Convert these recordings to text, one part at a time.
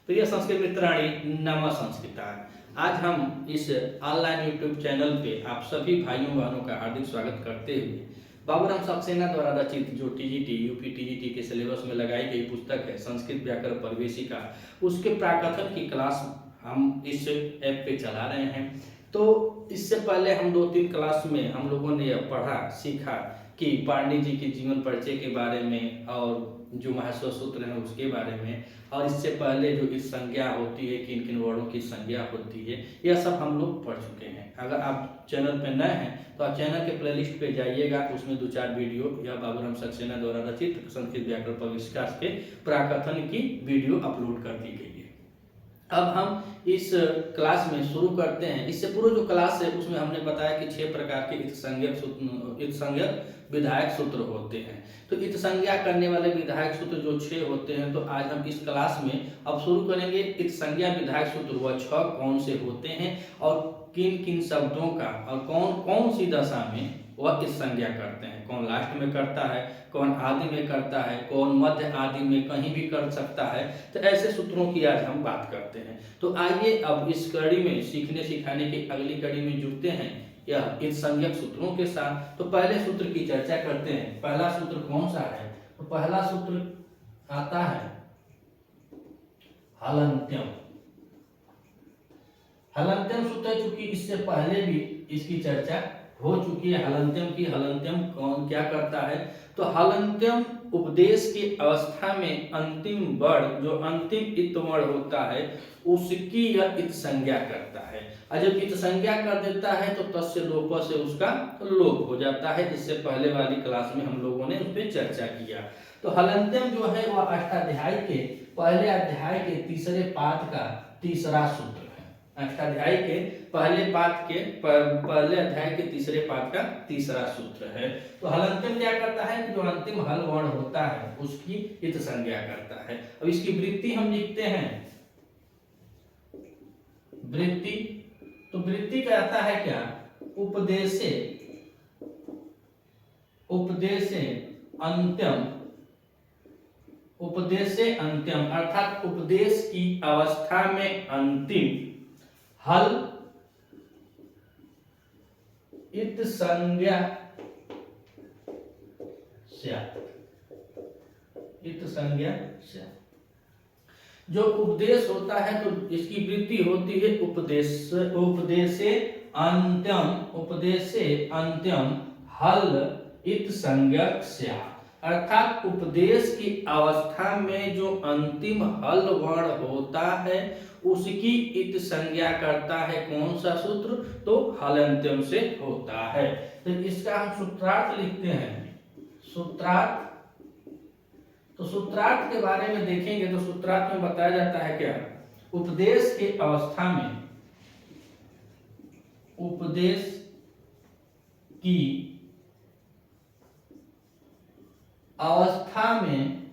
प्रिय संस्कृत मित्राणी नमः संस्कृता। आज हम इस ऑनलाइन यूट्यूब चैनल पे आप सभी भाइयों बहनों का हार्दिक स्वागत करते हुए बाबूराम सक्सेना द्वारा रचित जो टीजीटी यूपी टीजीटी के सिलेबस में लगाई गई पुस्तक है संस्कृत व्याकरण प्रवेशिका, उसके प्राकथन की क्लास हम इस ऐप पे चला रहे हैं। तो इससे पहले हम 2-3 क्लास में हम लोगों ने पढ़ा सीखा कि पाणिनि जी के जीवन परिचय के बारे में और जो महस्व सूत्र है उसके बारे में, और इससे पहले जो इस संज्ञा होती है किन किन वर्णों की संज्ञा होती है, यह सब हम लोग पढ़ चुके हैं। अगर आप चैनल पे नए हैं तो आप चैनल के प्लेलिस्ट पे जाइएगा, उसमें 2-4 वीडियो या बाबूराम सक्सेना द्वारा रचित संस्कृत व्याकरण प्रवेशिका के प्राकथन की वीडियो अपलोड कर दी गई है। अब हम इस क्लास में शुरू करते हैं। इससे पूर्व जो क्लास है उसमें हमने बताया कि 6 प्रकार के इत्संज्ञक विधायक सूत्र होते हैं। तो इत संज्ञा करने वाले विधायक सूत्र जो 6 होते हैं, तो आज हम इस क्लास में अब शुरू करेंगे इत संज्ञा विधायक सूत्र वह 6 कौन से होते हैं और किन किन शब्दों का और कौन कौन सी दशा में वह इस संज्ञा करते हैं। कौन लास्ट में करता है, कौन आदि में करता है, कौन मध्य आदि में कहीं भी कर सकता है। तो ऐसे सूत्रों की आज हम बात करते हैं। तो आइए अब इस कड़ी में सीखने सिखाने की अगली कड़ी में जुड़ते हैं यह इत संज्ञक सूत्रों के साथ। तो पहले सूत्र की चर्चा करते हैं। पहला सूत्र कौन सा है? तो पहला सूत्र आता है हलन्त्यम। हलन्त्यम सूत्र, चूंकि इससे पहले भी इसकी चर्चा हो चुकी है हलन्त्यम की। हलन्त्यम कौन क्या करता है? तो हलन्त्यम उपदेश की अवस्था में अंतिम वर्ण जो अंतिम इत वर्ण होता है उसकी यह इत संज्ञा करता है, और जब इत संज्ञा कर देता है तो तस्य लोप से उसका लोप हो जाता है। इससे पहले वाली क्लास में हम लोगों ने उस पर चर्चा किया। तो हलन्त्यम जो है वह अष्टाध्यायी के पहले अध्याय के तीसरे पाद का तीसरा सूत्र है। अष्टाध्यायी के पहले अध्याय के तीसरे पाद का तीसरा सूत्र है। तो हलन्त्यम क्या करता है कि जो अंतिम हल वर्ण होता है उसकी इत संज्ञा करता है। अब इसकी वृत्ति हम लिखते हैं वृत्ति। तो वृत्ति कहता है क्या? उपदेशे अंत्यम अर्थात उपदेश की अवस्था में अंतिम हल इत संज्ञा स्यात्। जो उपदेश होता है तो इसकी वृत्ति होती है उपदेशे अंत्यम हल इत संज्ञक स्यात्। अर्थात उपदेश की अवस्था में जो अंतिम हल वर्ण होता है उसकी इत संज्ञा करता है। कौन सा सूत्र? तो हलन्त्यम से होता है। तो इसका हम सूत्रार्थ लिखते हैं। सूत्रार्थ, तो सूत्रार्थ के बारे में देखेंगे तो सूत्रार्थ में बताया जाता है क्या? उपदेश के अवस्था में उपदेश की अवस्था में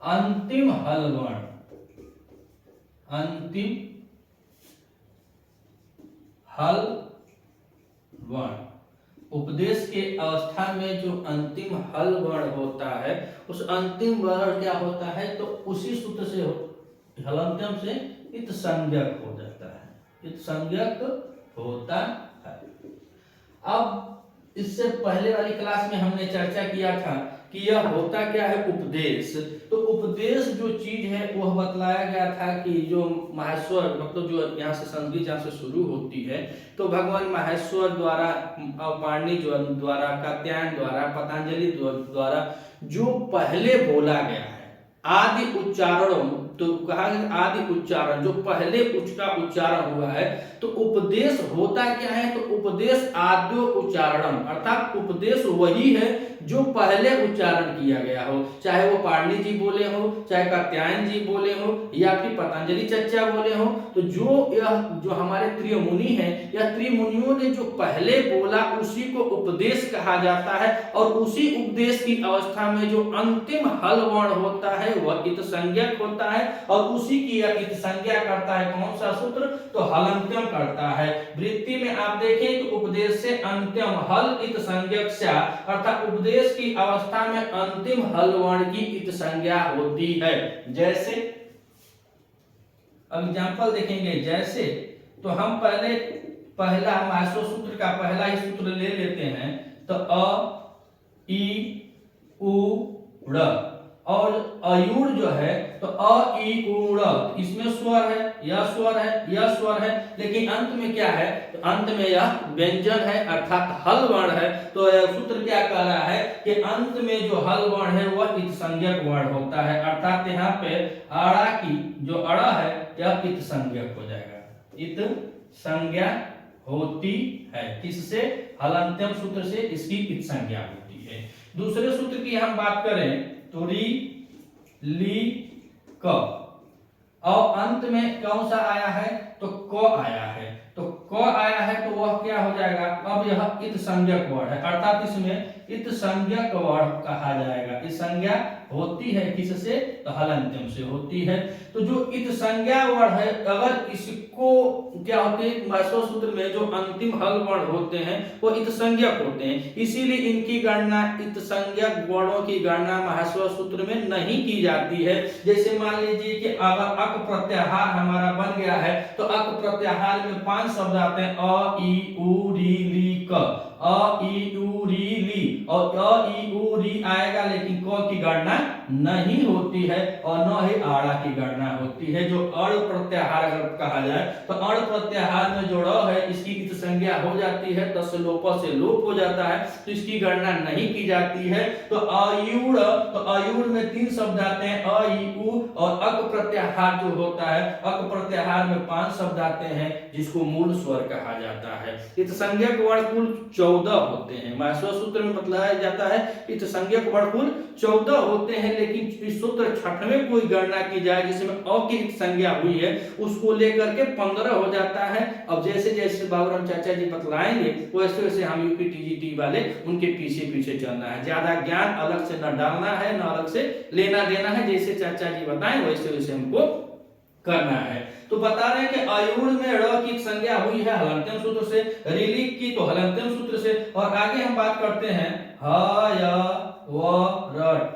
अंतिम हल वर्ण उपदेश के अवस्था में जो अंतिम हल वर्ण होता है उस अंतिम वर्ण क्या होता है? तो उसी सूत्र से हलन्त्यम से इत संज्ञक हो जाता है। इत संज्ञक होता है। अब इससे पहले वाली क्लास में हमने चर्चा किया था कि यह होता क्या है? उपदेश। तो उपदेश जो चीज है वह बतलाया गया था कि जो माहेश्वर मतलब जो यहाँ से संधि जहाँ से शुरू होती है तो भगवान माहेश्वर द्वारा, पाणिनि द्वारा, कात्यायन द्वारा, पतंजलि द्वारा जो पहले बोला गया है आदि उच्चारणों, तो कहा आदि उच्चारण जो पहले उसका उच्चारण हुआ है तो उपदेश होता क्या है? तो उपदेश आद्यो उच्चारणम अर्थात उपदेश वही है जो पहले उच्चारण किया गया हो, चाहे वो पाणिनि जी बोले हो, चाहे कात्यायन जी बोले हो या फिर पतंजलि चर्चा बोले हो। तो जो हमारे त्रिमुनि हैं या त्रिमुनियों ने जो पहले बोला उसी को उपदेश कहा जाता है, और उसी उपदेश की अवस्था में जो अंतिम हल वर्ण होता है वह इत संज्ञक होता है, और उसी की इत संज्ञा करता है कौन सा सूत्र? तो हलन्त्यम करता है। वृत्ति में आप देखें कि उपदेश से अंत्यम हल इत संज्ञक स्यात् अर्थात उपदेश उपदेश की अवस्था में अंतिम हल वर्ण की इत संज्ञा होती है। जैसे अब एग्जांपल देखेंगे, जैसे तो हम पहला माइसो सूत्र का पहला ही सूत्र ले लेते हैं, तो अ ई उ ड़, और अयुड़ जो है तो अ ई उ ड़, इसमें स्वर है, यह स्वर है, यह स्वर है, लेकिन अंत में क्या है, तो अंत में यह व्यंजन है अर्थात हल वर्ण है। तो यह सूत्र क्या कह रहा है कि अंत में जो हल वर्ण है वह इत संज्ञक वर्ण होता है, अर्थात यहाँ पे आड़ा की जो अड़ा है यह इत संज्ञक हो जाएगा, इत संज्ञा होती है। किससे? हलंत्यम सूत्र से इसकी इत संज्ञा होती है। दूसरे सूत्र की हम बात करें तो री ली क, और अंत में कौन सा आया है, तो क आया है, तो क आया है तो वह क्या हो जाएगा, अब यह इत संज्ञक वर्ण है, अर्थात इसमें इत संज्ञक वर्ण कहा जाएगा। इत संज्ञा होती है किससे, तो हलंत्यम से होती है। तो जो इत संज्ञा वर्ण है, अगर इसको क्या होते हैं, माइसो सूत्र में जो अंतिम हल वर्ण होते हैं वो इत संज्ञक होते हैं, इसीलिए इनकी गणना, इत संज्ञक वर्णों की गणना माइसो सूत्र में नहीं की जाती है। जैसे मान लीजिए कि अगर अक प्रत्याहार हमारा बन गया है तो अक प्रत्याहार में 5 शब्द आते हैं, अ ई उ री ली क, अ ई उ री ली, और अ ई उ री आएगा लेकिन क की गणना नहीं होती है और न ही आड़ा की गणना होती है। जो अड़ प्रत्याहार अगर कहा जाए तो अड़ प्रत्याहार में जो ड़ है इसकी इत संज्ञा हो जाती है, तस् लोप से लोप हो जाता है, तो इसकी गणना नहीं की जाती है। तो अयुड़, तो अयुड़ में 3 शब्द आते हैं, अ ई उ, और अक प्रत्याहार जो होता है, अक प्रत्याहार में 5 शब्द आते हैं जिसको मूल स्वर कहा जाता है। इत संज्ञक वर्ण कुल 14 होते हैं, माइसो सूत्र में बतलाया जाता है इत संज्ञक वर्ण कुल 14 होते हैं, लेकिन इस सूत्र 6वें कोई गणना की जाए जिसमें अ की इत संज्ञा हुई है उसको लेकर के 15 हो जाता है। अब जैसे जैसे बाबूराम चाचा जी बतलाएंगे वैसे वैसे हम यूपी टीजीटी वाले उनके पीछे पीछे चलना है, ज्यादा ज्ञान अलग से न डालना है न अलग से लेना देना है, जैसे चाचा जी बताएं वैसे वैसे हमको करना है। तो बता रहे हैं कि अयुड़ में ड़ की संज्ञा हुई है हलंत्यम सूत्र से, ऋलिक की तो हलंत्यम सूत्र से, और आगे हम बात करते हैं ह य व रट,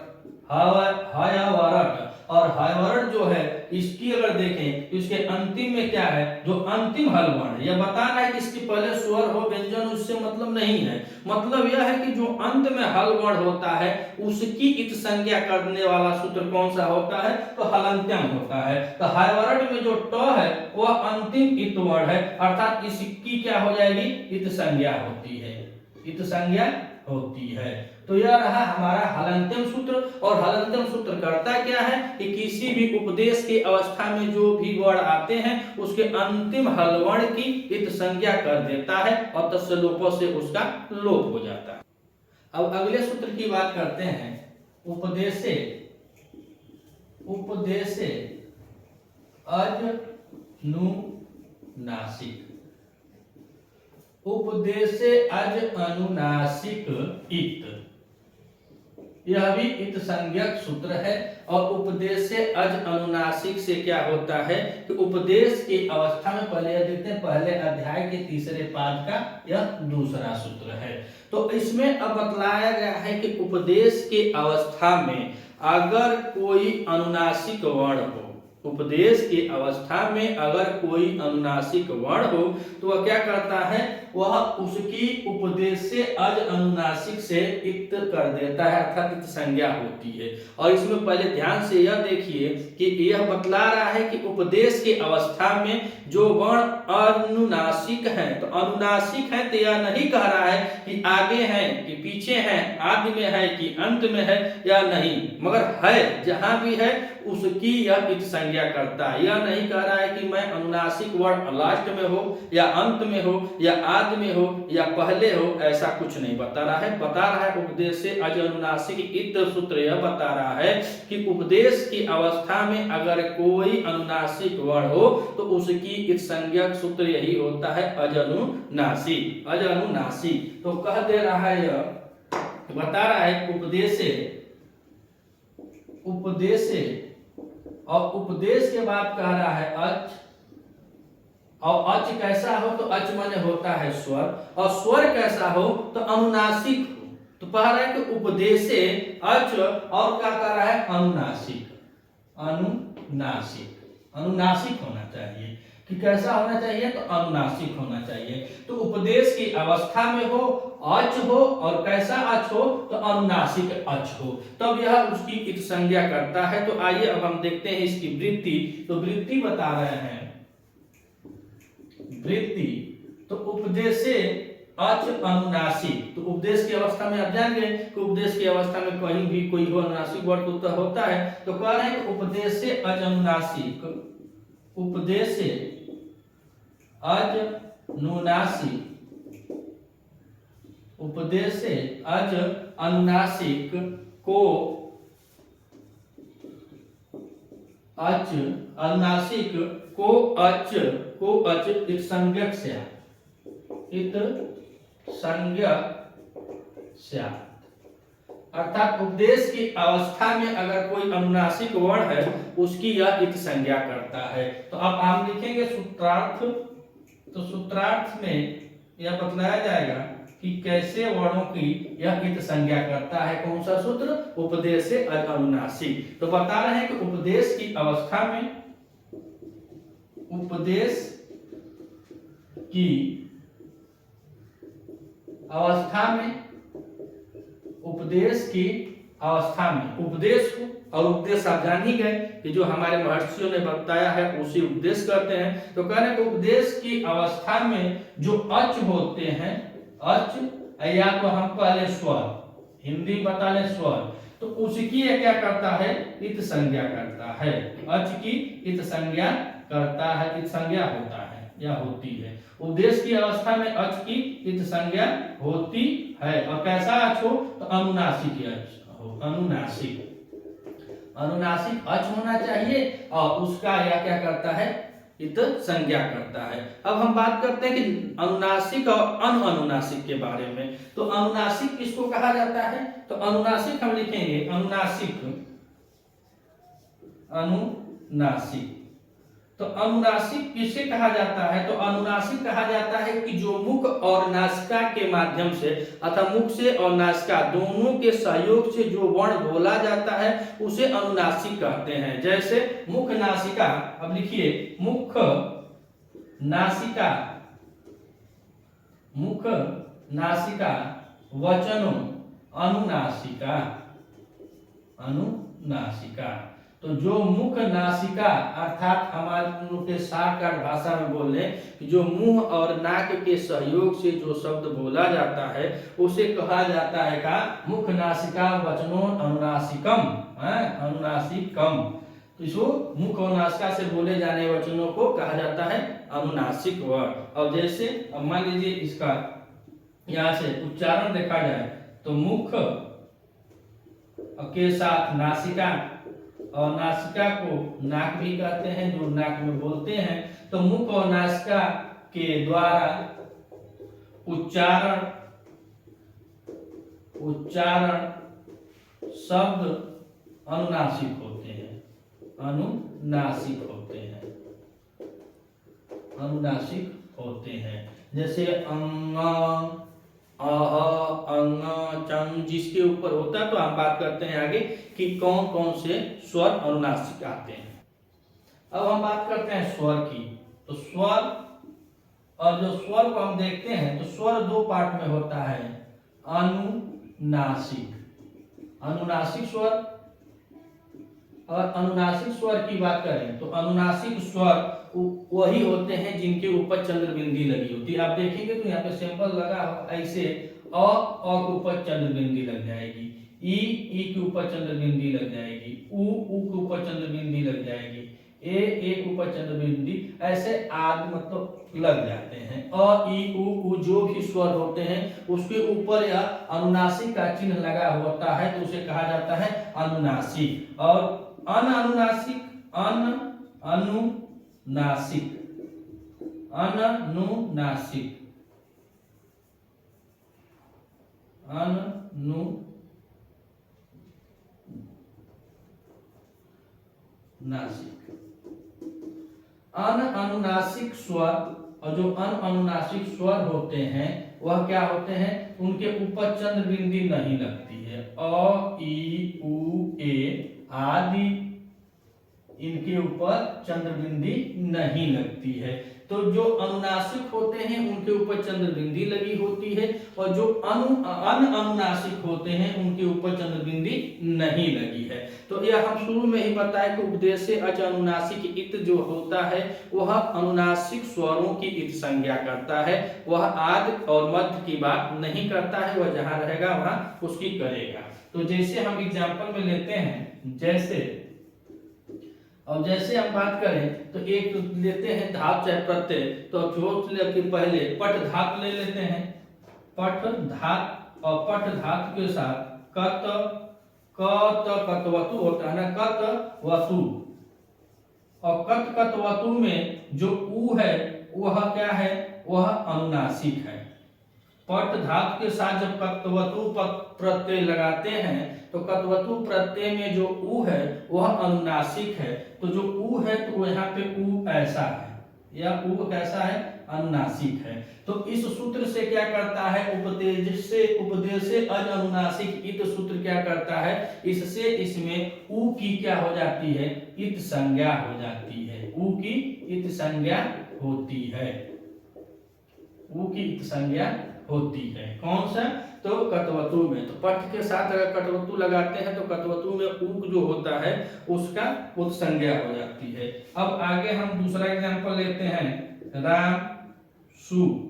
हयवरट, और हयवरट जो है इसकी अगर देखें तो इसके अंतिम में क्या है, जो अंतिम हल वर्ण, यह बता रहा है कि इसके पहले स्वर हो व्यंजन, उससे मतलब नहीं है, मतलब यह है कि जो अंत में हल वर्ण होता है उसकी इत संज्ञा करने वाला सूत्र कौन सा होता है, तो हलंत्यम होता है। तो हयवरट में जो ट है वह अंतिम इत वर्ण है, अर्थात इसकी क्या हो जाएगी, इत संज्ञा होती है, इत संज्ञा होती है। तो यह रहा हमारा हलंत्यम सूत्र। और हलंत्यम सूत्र करता क्या है कि किसी भी उपदेश की अवस्था में जो भी वर्ण आते हैं उसके अंतिम हल वर्ण की इत संज्ञा कर देता है और तत्सलोपों से उसका लोप हो जाता है। अब अगले सूत्र की बात करते हैं, उपदेशे, उपदेशे अनुनासिक, उपदेशे अज अनुनासिक इत, यह भी इत संज्ञक सूत्र है। और उपदेशे अज अनुनासिक से क्या होता है कि उपदेश की अवस्था में, पहले यह देखते हैं पहले अध्याय के 3रे पाद का यह दूसरा सूत्र है। तो इसमें अब बतलाया गया है कि उपदेश की अवस्था में अगर कोई अनुनासिक वर्ण हो, उपदेश की अवस्था में अगर कोई अनुनासिक वर्ण हो तो वह क्या करता है, वह उसकी उपदेश से अज अनुनासिक से इत कर देता है, अर्थात इत संज्ञा होती है। और इसमें पहले ध्यान से यह देखिए कि यह बतला रहा है कि उपदेश की अवस्था में जो वर्ण अनुनासिक है, तो अनुनासिक है तो यह नहीं कह रहा है कि आगे है कि पीछे है, आदि में है कि अंत में है या नहीं, मगर है जहां भी है उसकी यह इत संज्ञा करता है। यह नहीं कह रहा है कि मैं अनुनासिक वर्ण लास्ट में हो या अंत में हो या आदि में हो या पहले हो, ऐसा कुछ नहीं बता रहा है। बता रहा है उपदेश से अज अनुनासिक इत सूत्र यह बता रहा है कि उपदेश की अवस्था में अगर कोई अनुनासिक वर्ण हो तो उसकी इत संज्ञक सूत्र यही होता है अज अनुनासिक, अज अनुनासिक। तो कह दे रहा है, यह बता रहा है उपदेशे, उपदेशे, और उपदेश के बाद कह रहा है अच, और अच कैसा हो तो अच माने होता है स्वर, और स्वर कैसा हो तो अनुनासिक हो, तो पढ़ रहे हैं कि उपदेशे अच और क्या कर रहा है, अनुनासिक, अनुनासिक, अनुनासिक होना चाहिए। कि कैसा होना चाहिए, तो अनुनासिक होना चाहिए। तो उपदेश की अवस्था में हो, अच हो, और कैसा अच हो, तो अनुनासिक अच हो, तब यह उसकी इत संज्ञा करता है। तो आइए अब हम देखते हैं इसकी वृत्ति। तो वृत्ति बता रहे हैं, वृत्ति तो उपदेशे अच अनुनासिक। तो उपदेश की अवस्था में आप जान गए कि उपदेश की अवस्था में कहीं भी कोई हो अनुनासिक वर्ड तो होता है। तो कह रहे हैं कि उपदेशे अच अनुनासिक, उपदेशे अज अनुनासिक, उपदेशे अज अनुनासिक को अच, अनुनासिक को अच, को अच इत संज्ञक से, इत संज्ञक से, अर्थात उपदेश की अवस्था में अगर कोई अनुनासिक वर्ण है उसकी यह इत संज्ञा करता है। तो अब हम लिखेंगे सूत्रार्थ। तो सूत्रार्थ में यह बतलाया जाएगा कि कैसे वर्णों की यह इत संज्ञा करता है। कौन सा सूत्र, उपदेशे अच अनुनासिक। तो बता रहे हैं कि उपदेश की अवस्था में, उपदेश की अवस्था में, उपदेश की अवस्था में, उपदेश को, और उपदेश आप जान ही गए कि जो हमारे महर्षियों ने बताया है उसी उपदेश कहते हैं। तो कहने को उपदेश की अवस्था में जो अच होते हैं, अच या तो हम पहले स्वर, हिंदी बता ले स्वर, तो उसकी यह क्या करता है, इत संज्ञा करता है। अच की इत संज्ञा करता है, इत संज्ञा होता है या होती है। उपदेश की अवस्था में अच की इत संज्ञा होती है। और कैसा अच हो, तो अनुनासिक अच हो, अनुनासिक, अनुनासिक अच होना चाहिए और उसका यह क्या करता है, इत संज्ञा करता है। अब हम बात करते हैं कि अनुनासिक और अनुनासिक के बारे में। तो अनुनासिक किसको कहा जाता है, तो अनुनासिक हम लिखेंगे अनुनासिक, अनुनासिक। तो अनुनासिक किसे कहा जाता है, तो अनुनासिक कहा जाता है कि जो मुख और नासिका के माध्यम से अथवा मुख से और नासिका दोनों के सहयोग से जो वर्ण बोला जाता है उसे अनुनासिक कहते हैं। जैसे मुख नासिका, अब लिखिए मुख नासिका, मुख नासिका वचनों अनुनासिका, अनुनासिका। तो जो मुख नासिका अर्थात हमारे के साकार भाषा में बोल रहे कि जो मुंह और नाक के सहयोग से जो शब्द बोला जाता है उसे कहा जाता है का मुख नासिका वचनों अनुनासिकम, अनुनासिकम। तो इसको मुख और नासिका से बोले जाने वचनों को कहा जाता है अनुनासिक वर्ड। और जैसे अब मान लीजिए इसका यहाँ से उच्चारण देखा जाए तो मुख के साथ नासिका, और नासिका को नाक भी कहते हैं, जो नाक में बोलते हैं। तो मुख और नासिका के द्वारा उच्चारण, उच्चारण शब्द अनुनासिक होते हैं, अनुनासिक होते हैं, अनुनासिक होते हैं। जैसे अंग, अंग, चंग जिसके ऊपर होता है। तो हम बात करते हैं आगे कि कौन कौन से स्वर अनुनासिक आते हैं। अब हम बात करते हैं स्वर की। तो स्वर, और जो स्वर को हम देखते हैं तो स्वर दो पार्ट में होता है, अनुनासिक, अनुनासिक स्वर। और अनुनासिक स्वर की बात करें तो अनुनासिक स्वर वही होते हैं जिनके ऊपर चंद्र बिंदी लगी होती है। आप देखेंगे तो यहाँ पे सिंपल लगा हो ऐसे, अ के ऊपर चंद्र बिंदी लग जाएगी, ई के ऊपर चंद्र बिंदी लग जाएगी, उ के ऊपर चंद्र बिंदी लग जाएगी, ए के ऊपर चंद्र बिंदी, ऐसे आदि मतलब लग जाते हैं। अ ई उ जो भी स्वर होते हैं उसके ऊपर यह अनुनासिक का चिन्ह लगा होता है तो उसे कहा जाता है अनुनासिक। और अनुनासिक, अनुनासिक, अनुनासिक, अनुनासिक, अनुनासिक स्वर। और जो अनुनासिक स्वर होते हैं वह क्या होते हैं, उनके ऊपर चंद्र बिंदी नहीं लगती है। अ ई उ ए आदि इनके ऊपर चंद्र बिंदी नहीं लगती है। तो जो अनुनासिक होते हैं उनके ऊपर चंद्र बिंदी लगी होती है, और जो अनुनासिक होते हैं उनके ऊपर चंद्र बिंदी नहीं लगी है। तो यह हम शुरू में ही बताया कि उपदेश अज अनुनासिक इत जो होता है वह अनुनासिक स्वरों की इत संज्ञा करता है, वह आदि और मध्य की बात नहीं करता है, वह जहां रहेगा वहां उसकी करेगा। तो जैसे हम एग्जाम्पल में लेते हैं, जैसे हम बात करें तो एक लेते हैं धातु चाहे प्रत्यय, तो जो पहले पट धातु ले लेते हैं, पट धातु, और पट धातु के साथ कतवतु होता है ना, कतवतु, और कतवतु में जो उ है वह क्या है, वह अनुनासिक है। पट धातु के साथ जब कतवतु प्रत्यय लगाते हैं तो कतवतु प्रत्यय में जो उ है वह अनुनासिक है। तो जो उ है तो यहाँ पे उ ऐसा है, या उ कैसा है, अनुनासिक है। तो इस सूत्र से क्या करता है, उपदेश से अज अनुनासिक इत सूत्र क्या करता है, इससे इसमें उ की क्या हो जाती है, इत संज्ञा हो जाती है, उ की इत संज्ञा होती है, उ की इत संज्ञा होती है। कौन सा, तो कतवतु में। तो पट के साथ अगर कटवतु लगाते हैं तो कटवतु में उ जो होता है उसका उत संज्ञा हो जाती है। अब आगे हम दूसरा एग्जांपल लेते हैं, राम सु।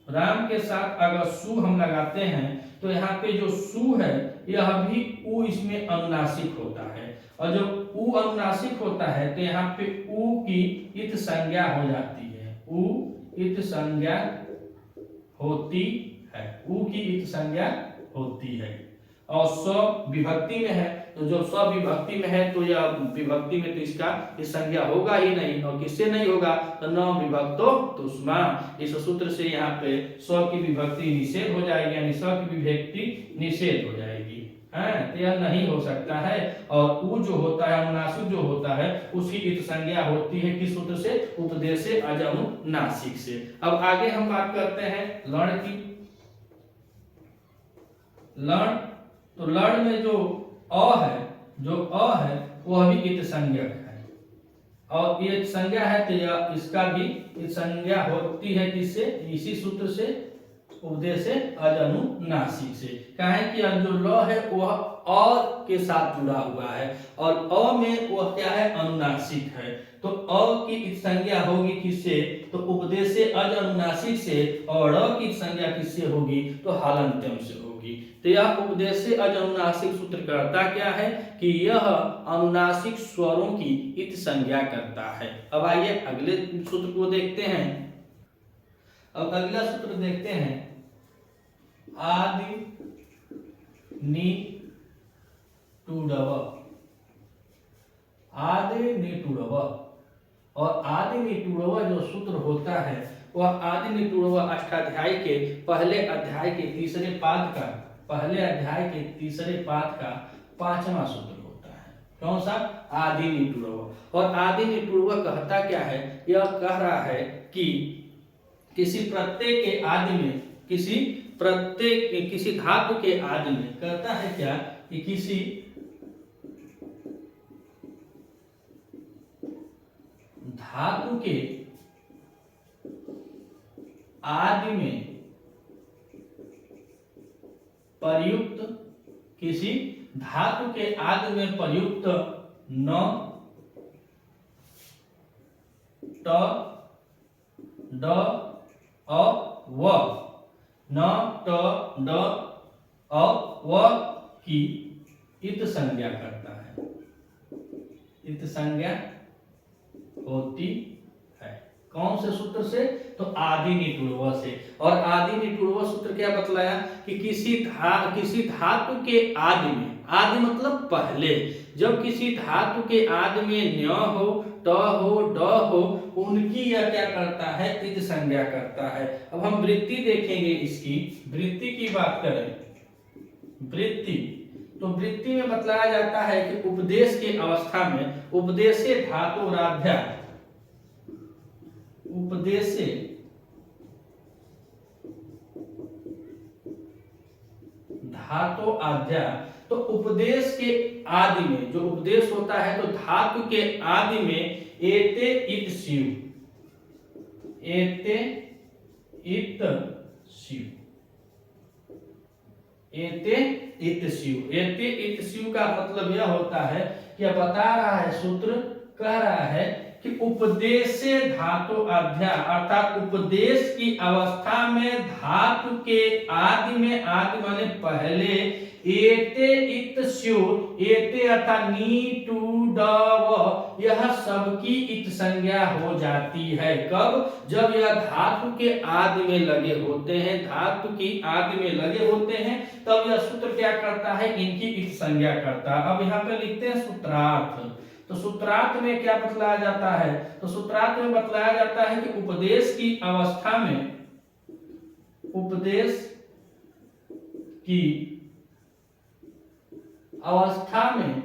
राम के साथ अगर सु हम लगाते हैं तो यहाँ पे जो सु है यह भी उ इसमें अनुनासिक होता है, और जब उ अनुनासिक होता है तो यहाँ पे उ की इत संज्ञा हो जाती है, उ इत संज्ञा होती है, उ की इत संज्ञा होती है। और स्व विभक्ति में है तो जो स्व विभक्ति में है तो यह विभक्ति में तो इसका इस संज्ञा होगा ही नहीं, और किससे नहीं होगा, तो न विभक्तो तुष्मा। इस सूत्र से यहाँ पे स्व की विभक्ति निषेध हो जाएगी, यानी स्व की विभक्ति निषेध हो जाएगी, है तो यह नहीं हो सकता है। और उ जो होता है अनुनासिक जो होता है उसकी इत संज्ञा होती है किस सूत्र से, उपदेश से अज अनुनासिक से। अब आगे हम बात करते हैं लण की। लण, तो लण में जो अ है वह भी इत संज्ञक है, और ये संज्ञा है तो यह इसका भी इत संज्ञा होती है किससे, इसी सूत्र से, उपदेश से अज अनुनासिक से। कहे कि जो ल है वह अ के साथ जुड़ा हुआ है, और अ में वह क्या है, अनुनासिक है। तो अ की इत संज्ञा होगी किससे, तो उपदेश से अज अनुनासिक से, और अ की संज्ञा किससे होगी, तो हलंत्यम से होगी। तो यह उपदेश से अज अनुनासिक सूत्र करता क्या है कि यह अनुनासिक स्वरों की इत संज्ञा करता है। अब आइए अगले सूत्र को देखते हैं। अब अगला सूत्र देखते हैं, आदि नि टूडव। आदि नि टूडव, और आदि नि टूडव जो सूत्र होता है वह आदि नि टूडव अष्टाध्यायी के पहले अध्याय के तीसरे पाद का, पहले अध्याय के तीसरे पाद का 5वां सूत्र होता है। कौन सा, आदि नि टूडव। और आदि नि टूडव कहता क्या है, यह कह रहा है कि किसी प्रत्यय के आदि में, किसी प्रत्यय किसी धातु के आदि में कहता है क्या कि किसी धातु के आदि में प्रयुक्त, किसी धातु के आदि में प्रयुक्त न, ट, ड, अ, व, न, ट, ड, अ, व की इत संज्ञा करता है, इत संज्ञा होती है। कौन से सूत्र से, तो आदि नि टूडव से। और आदि नि टूडव सूत्र क्या बतलाया कि किसी धातु के आदि में, आदि मतलब पहले, जब किसी धातु के आदि में न्य हो, ट हो, ड हो, उनकी यह क्या करता है, इत संज्ञा करता है। अब हम वृत्ति देखेंगे, इसकी वृत्ति की बात करें, वृत्ति, तो वृत्ति में बतलाया जाता है कि उपदेश के अवस्था में उपदेशे धातुराध्या, उपदेशे धातो आद्या, तो उपदेश के आदि में जो उपदेश होता है तो धातु के आदि में एते इत शिव, एते इत शिव, एते इत शिव। एते इत शिव का मतलब यह होता है कि बता रहा है, सूत्र कह रहा है कि उपदेश धातु अध्या अर्थात उपदेश की अवस्था में धातु के आदि में, आदि माने पहले, एते इत स्यु, एते अर्थात नी टू ड व, यह सबकी इत संज्ञा हो जाती है। कब? जब यह धातु के आदि में लगे होते हैं, धातु की आदि में लगे होते हैं, तब यह सूत्र क्या करता है, इनकी इत संज्ञा करता है। अब यहाँ पे लिखते हैं सूत्रार्थ। तो सूत्रार्थ में क्या बतलाया जाता है, तो सूत्रार्थ में बतलाया जाता है कि उपदेश की अवस्था में, उपदेश की अवस्था में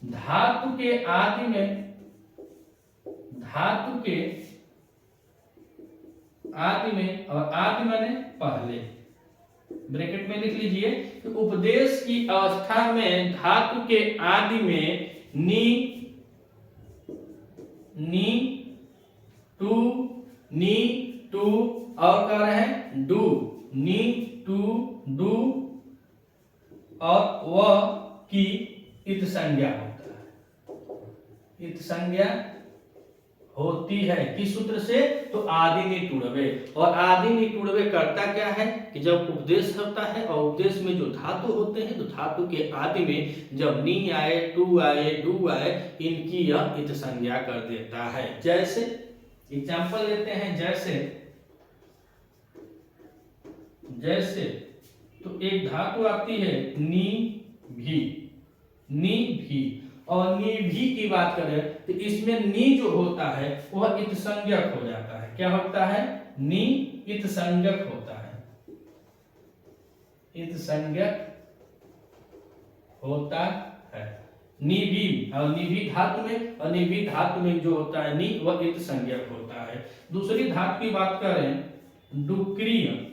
धातु के आदि में, धातु के आदि में, और आदि माने पहले, ब्रैकेट में लिख लीजिए कि उपदेश की अवस्था में धातु के आदि में नी, नी टू और कह रहे हैं डू, नी टू डू और व की इत संज्ञा होता है, इत संज्ञा होती है किस सूत्र से, तो आदि नी टूड़वे। और आदि नी टूड़वे करता क्या है कि जब उपदेश होता है और उपदेश में जो धातु होते हैं तो धातु के आदि में जब नी आए, टू आए, डू आए, इनकी यह इत संज्ञा कर देता है। जैसे एग्जांपल लेते हैं, जैसे तो एक धातु आती है नी भी, नी भी, और नी भी की बात करें तो इसमें नी जो होता है वह इत संज्ञक हो जाता है। क्या होता है? नी इत संज्ञक होता है, इत संज्ञक होता है। निभी, और निभी धातु में, और निभी धातु में जो होता है नी, वह इत संज्ञक होता है। दूसरी धातु की बात करें डुक्रिय,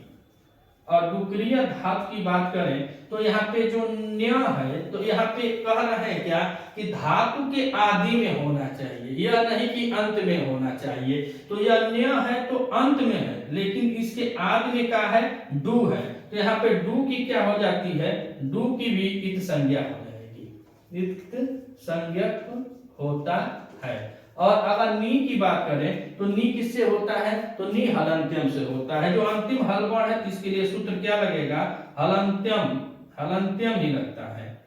और डुक्रिय धातु की बात करें तो यहाँ पे जो न्य है, तो यहाँ पे कह रहे हैं क्या कि धातु के आदि में होना चाहिए, यह नहीं कि अंत में होना चाहिए। तो यह न्य है तो अंत में है, लेकिन इसके आदि में क्या है, डू है, तो यहाँ पे डू की क्या हो जाती है, डू की भी इत संज्ञा हो जाएगी, इत संज्ञक होता है। और अगर नी की बात करें तो नी किससे होता है, तो नी हलंत्यम से होता है। जो अंतिम हलवर्ण है इसके लिए सूत्र क्या लगेगा, हलंत्यम, हलंत्यम ही लगता है।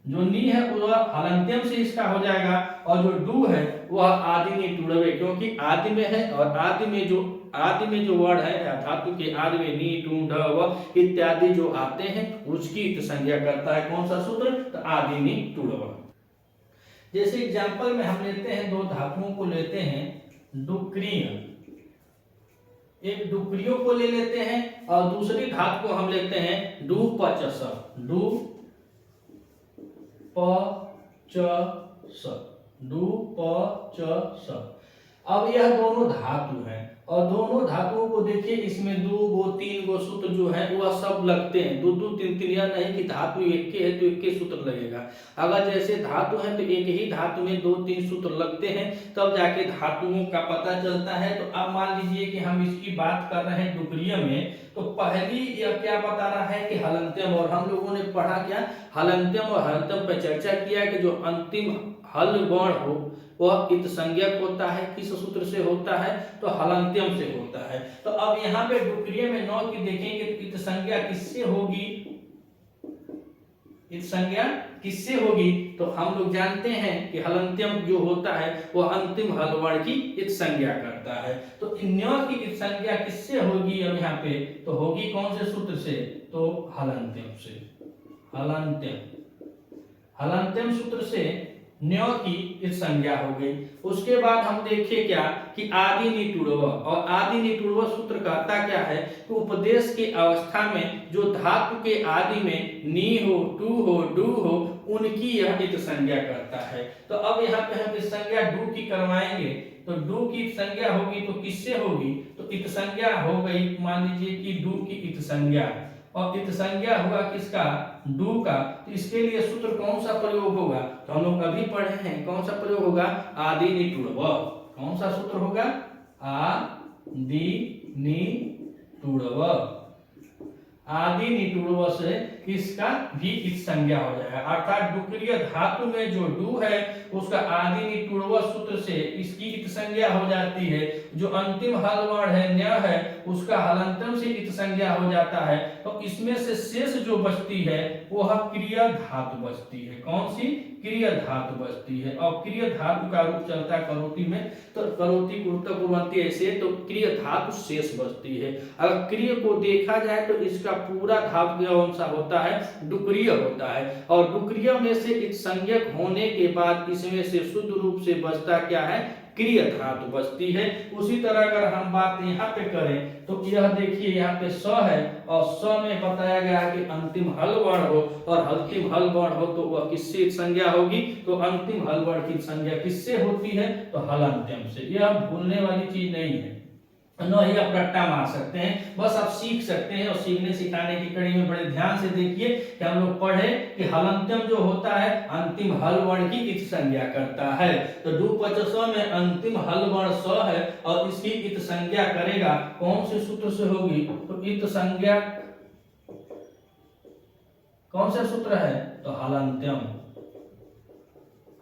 जो नी है वह हलंत्यम से इसका हो जाएगा, और जो डू है वह आदि नी टूड़वे, क्योंकि आदि में है, और आदि में जो वर्ड है धातु के आदि में नी टू ड व इत्यादि जो आते हैं उसकी इत संज्ञा करता है। कौन सा सूत्र, तो आदि नी टूड़वा। जैसे एग्जांपल में हम लेते हैं, दो धातुओं को लेते हैं डुक्रिय, एक डुक्रियों को ले लेते हैं और दूसरी धातु को हम लेते हैं डू पचस, डू पचस, डू पचस। अब यह दोनों धातु हैं, और दोनों धातुओं को देखिए, इसमें 2 गो 3 गो सूत्र जो है वह सब लगते हैं, 2 3 3, यह नहीं कि धातु एक के है तो एक के सूत्र लगेगा। अगर जैसे धातु है तो एक ही धातु में 2 3 सूत्र लगते हैं, तब जाके धातुओं का पता चलता है। तो अब मान लीजिए कि हम इसकी बात कर रहे हैं डुक्रिय में, तो पहली यह क्या बता रहा है कि हलंत्यम, और हम लोगों ने पढ़ा क्या, हलंत्यम और हलंत्यम पर चर्चा किया कि जो अंतिम हल वर्ण हो वह इत संज्ञक होता है। किस सूत्र से होता है, तो हलंत्यम से होता है। तो अब यहाँ पे डुक्रिय में 9 की देखेंगे तो इत संज्ञा किससे होगी, इत संज्ञा किससे होगी, तो हम लोग जानते हैं कि हलंत्यम जो होता है वह अंतिम हल वर्ण की इत संज्ञा करता है। तो न्य की इत संज्ञा किससे होगी, अब यहाँ पे तो होगी कौन से सूत्र से, तो हलंत्यम से, हलंत्यम सूत्र से न्य की इत संज्ञा हो गई। उसके बाद हम देखिए क्या कि आदि नी टूड़व, और आदि नी टूड़व सूत्र कहता क्या है कि उपदेश की अवस्था में जो धातु के आदि में नी हो, टू हो, डू हो, उनकी यह इत संज्ञा करता है। तो अब यहाँ पे हम इस संज्ञा डू की करवाएंगे, तो डू की संज्ञा होगी तो किससे होगी, तो इत संज्ञा हो गई, मान लीजिए कि डू की इत संज्ञा और इत संज्ञा हुआ किसका, डू का। तो इसके लिए सूत्र कौन सा प्रयोग होगा, तो हम लोग अभी पढ़े हैं, कौन सा प्रयोग होगा, आदि निटुड़व। कौन सा सूत्र होगा, आदि निटुड़व। आदि निटुड़व से किसका भी इत संज्ञा हो जाएगा, अर्थात डुक्रिय धातु में जो डू है उसका आदि निटुड़व सूत्र से इसकी इत संज्ञा हो जाती है। जो अंतिम हल वर्ण है न्य है उसका हलंतम से इत संज्ञा हो जाता है। तो इसमें से शेष जो बचती है वह क्रिया धातु बचती है। कौन सी, क्रिया धातु बचती है। और क्रिया धातु का रूप चलता है करोती में, तो करोती कुर्तक बनती है ऐसे, तो क्रिया धातु शेष बचती है। अगर क्रिया को देखा जाए तो इसका पूरा धातु कौन सा होता है, डुक्रिय होता है। और डुक्रिय में से इत संज्ञक होने के बाद इसमें से शुद्ध रूप से बचता क्या है, क्रिया धातु बचती है। उसी तरह अगर हम बात यहाँ पे करें तो यह देखिए यहाँ पे स है और स में बताया गया है कि अंतिम हल वर्ण हो, और अंतिम हल वर्ण हो तो वह किससे संज्ञा होगी, तो अंतिम हल वर्ण की संज्ञा किससे होती है, तो हलंत्यम से। यह भूलने वाली चीज नहीं है, न ही आप रट्टा मार सकते हैं, बस आप सीख सकते हैं। और सीखने सिखाने की कड़ी में बड़े ध्यान से देखिए कि हम लोग पढ़े कि हलंत्यम जो होता है अंतिम हल वर्ण की इत संज्ञा करता है। तो डू पच स में अंतिम हल वर्ण स है और इसकी इत संज्ञा करेगा, कौन से सूत्र से होगी, तो इत संज्ञा कौन सा सूत्र है, तो हलंत्यम।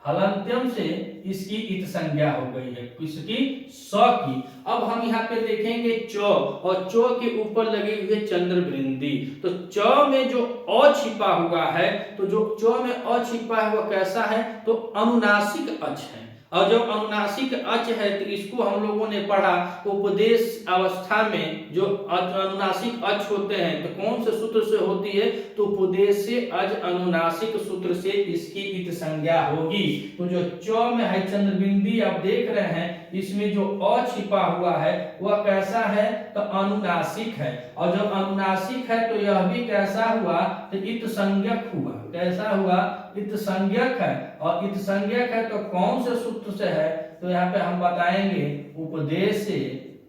हलंत्यम से इसकी इत संज्ञा हो गई है, किसकी, स की। अब हम यहाँ पे देखेंगे च, और च के ऊपर लगी हुई है चंद्र बिंदी। तो च में जो अ छिपा हुआ है, तो जो च में अ छिपा हुआ कैसा है, तो अनुनासिक अच है। और जब अनुनासिक अच है तो इसको हम लोगों ने पढ़ा उपदेश अवस्था में, जो अनुनासिक अच होते हैं तो कौन से सूत्र से होती है, तो उपदेश से अज अनुनासिक सूत्र से इसकी इत संज्ञा होगी। तो जो च में है चंद्रबिंदी आप देख रहे हैं, इसमें जो अ छिपा हुआ है वह कैसा है, तो अनुनासिक है। और जब अनुनासिक है तो यह भी कैसा हुआ, तो इत संज्ञक हुआ। कैसा हुआ, इत संज्ञक है। और इत संज्ञक है तो कौन से सूत्र से है, तो यहाँ पे हम बताएंगे उपदेश से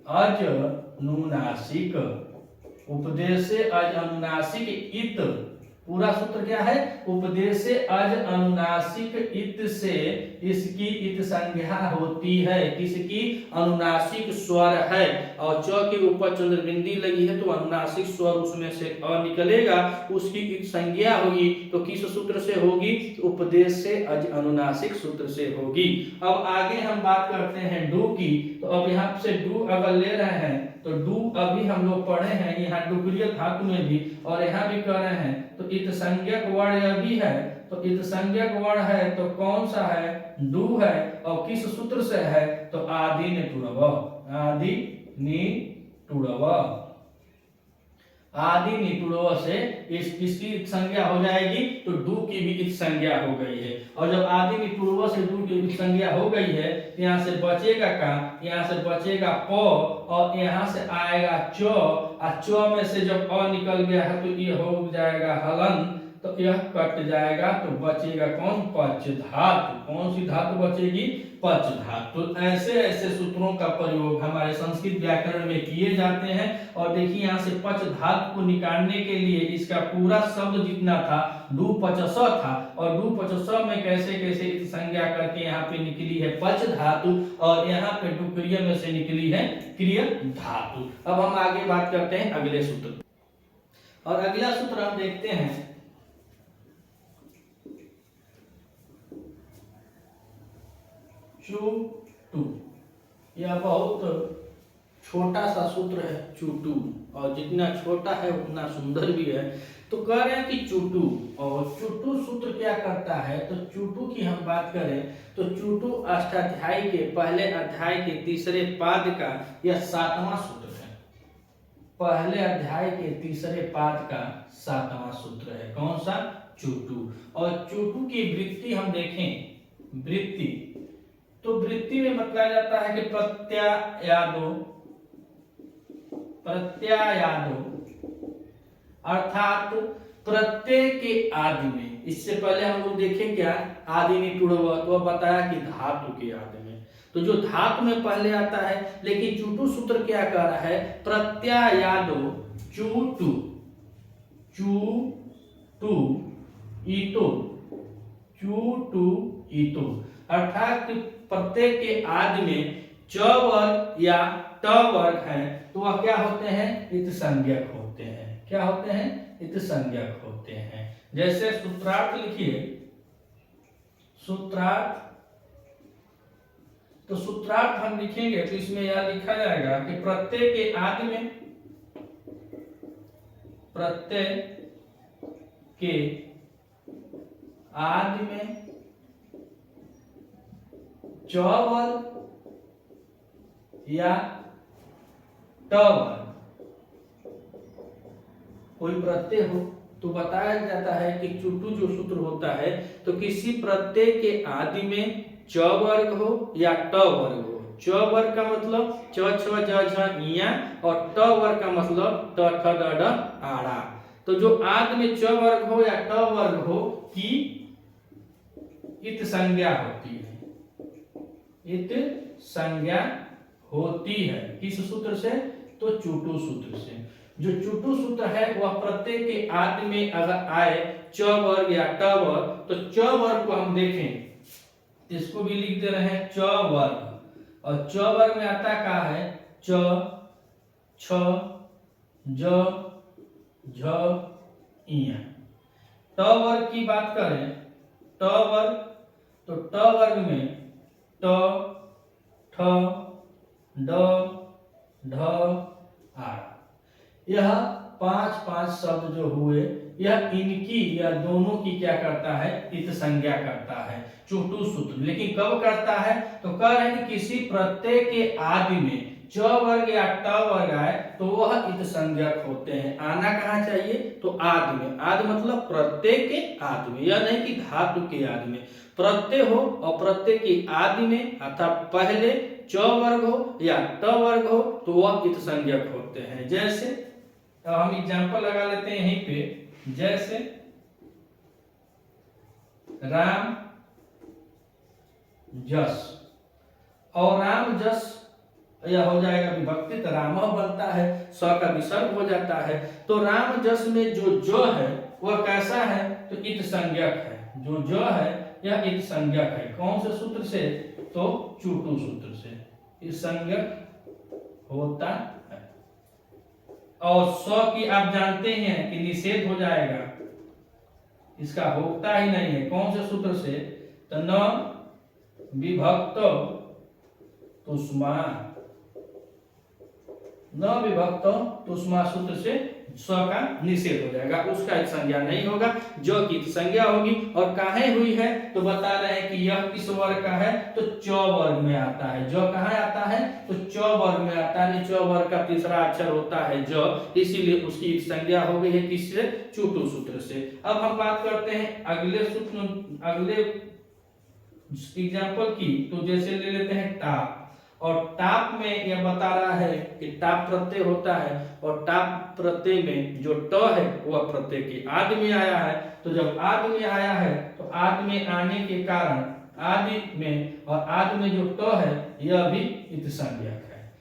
अज अनुनासिक। उपदेश से अज अनुनासिक इत, पूरा सूत्र क्या है, उपदेश से अज अनुनासिक इत से इसकी इत संज्ञा होती है। किसकी, अनुनासिक स्वर है। और च के ऊपर चंद्रबिंदी लगी है तो अनुनासिक स्वर उसमें से अ निकलेगा, उसकी इत संज्ञा होगी। तो किस सूत्र से होगी, उपदेश से अज अनुनासिक सूत्र से होगी। अब आगे हम बात करते हैं डू की। तो अब यहाँ से डू अगर ले रहे हैं तो डू अभी हम लोग पढ़े हैं यहाँ डुक्रिय धातु में भी, और यहाँ भी कर रहे हैं। तो इत संज्ञक वर्ण यह भी है, तो इत संज्ञक वर्ण है तो कौन सा है, डू है। और किस सूत्र से है, तो आदि निटुड़व। आदि निटुड़व, आदि निटुड़व से इसकी संज्ञा हो जाएगी, तो डू की भी इत संज्ञा हो गई है। और जब आदि निटुड़व से डू की इत संज्ञा हो गई है, तो यहाँ से बचेगा का, यहाँ से बचेगा प, और यहाँ से आएगा च, और च में से जब अ निकल गया है तो ये हो जाएगा हलन, तो यह कट जाएगा, तो बचेगा कौन, पच धातु। कौन सी धातु बचेगी, पच धातु। तो ऐसे ऐसे सूत्रों का प्रयोग हमारे संस्कृत व्याकरण में किए जाते हैं। और देखिए यहाँ से पच धातु को निकालने के लिए इसका पूरा शब्द जितना था डू पचस था, और डू पचस में कैसे कैसे इत संज्ञा करके यहाँ पे निकली है पच धातु, और यहाँ पे डुक्रिय में से निकली है क्रिय धातु। अब हम आगे बात करते हैं अगले सूत्र, और अगला सूत्र हम देखते हैं चूटू। यह बहुत छोटा सा सूत्र है चूटू, और जितना छोटा है उतना सुंदर भी है। तो कह रहे हैं कि चूटू, और चूटू सूत्र क्या करता है, तो चूटू की हम बात करें तो चूटू अष्टाध्यायी के पहले अध्याय के तीसरे पाद का यह 7वां सूत्र है। पहले अध्याय के तीसरे पाद का 7वां सूत्र है। कौन सा, चूटू। और चूटू की वृत्ति हम देखें, वृत्ति तो वृत्ति में बताया जाता है कि प्रत्यायादो, प्रत्यायादो अर्थात प्रत्यय के आदि में। इससे पहले हम लोग देखें क्या, आदि निटुड़व, तो बताया कि धातु के आदि में, तो जो धातु में पहले आता है। लेकिन चूटू सूत्र क्या कह रहा है, प्रत्यायादो चूटू, चू टू ईटो, चू टू ईटो, अर्थात प्रत्यय के आदि में च वर्ग या ट वर्ग है तो वह क्या होते हैं, इत संज्ञक होते हैं। क्या होते हैं, इत संज्ञक होते हैं। जैसे सूत्रार्थ लिखिए, सूत्रार्थ, तो सूत्रार्थ हम लिखेंगे तो इसमें यह लिखा जाएगा कि प्रत्यय के आदि में, प्रत्यय के आदि में च वर्ग या ट वर्ग कोई प्रत्यय हो तो बताया जाता है कि चुटू जो सूत्र होता है तो किसी प्रत्यय के आदि में च वर्ग हो या ट वर्ग हो। च वर्ग का मतलब च छ ज झ इया और ट वर्ग का मतलब ट ठ ड ढ आड़ा। तो जो आदि में च वर्ग हो या ट वर्ग हो की इत संज्ञा होती है, इत संज्ञा होती है। किस सूत्र से, तो चुटू सूत्र से। जो चुटू सूत्र है वह प्रत्यय के आदि में अगर आए च वर्ग या ट वर्ग, तो च वर्ग को हम देखें, इसको भी लिख दे रहे हैं च वर्ग, और च वर्ग में आता क्या है, च छ ज झ इया। ट वर्ग की बात करें, ट वर्ग, तो ट वर्ग में ट ठ ड ढ आ, यह पांच पांच शब्द जो हुए यह इनकी या दोनों की क्या करता है, इत संज्ञा करता है चुटू सूत्र। लेकिन कब करता है, तो कह रहे हैं कि किसी प्रत्यय के आदि में च वर्ग या ट वर्ग आए तो वह इत संज्ञक होते हैं। आना कहाँ चाहिए, तो आदि में। आदि मतलब प्रत्यय के आदि में, यह नहीं कि धातु के आदि में। प्रत्यय हो और प्रत्यय के आदि में अर्थात पहले च वर्ग हो या ट वर्ग हो तो वह इत संज्ञक होते हैं। जैसे हम एग्जांपल लगा लेते हैं यहीं पे, जैसे राम जस, और राम जस यह हो जाएगा विभक्ति, तो राम बनता है, स का विसर्ग हो जाता है। तो राम जस में जो है वह कैसा है, तो इत संज्ञक है। जो है यह इत संज्ञक है। कौन से सूत्र से, तो चुटू सूत्र से इत संज्ञक होता है। और स की आप जानते हैं कि निषेध हो जाएगा, इसका होता ही नहीं है। कौन से सूत्र से, तो न विभक्त तुष्मा, न विभक्त तुष्मा सूत्र से स का निषेध हो जाएगा, उसका एक संज्ञा नहीं होगा, जो की संज्ञा होगी। और काहे हुई है, तो बता रहे हैं कि यह किस वर्ग का है, तो च वर्ग में आता है। जो कहाँ आता है, तो च वर्ग में आता है। च वर्ग का तीसरा अक्षर होता है ज, इसीलिए उसकी संज्ञा हो गई है किससे, चुटू सूत्र से। अब हम बात करते हैं अगले सूत्र, अगले एग्जाम्पल की। तो जैसे ले लेते हैं टाप, और टाप में यह बता रहा है कि टाप प्रत्यय होता है, और टाप प्रत्यय में जो ट है वह प्रत्यय के आदि में आया है। तो जब आदि में आया है तो आदि में आने के कारण आदि में, और आदि में जो ट है यह भी इत संज्ञक है।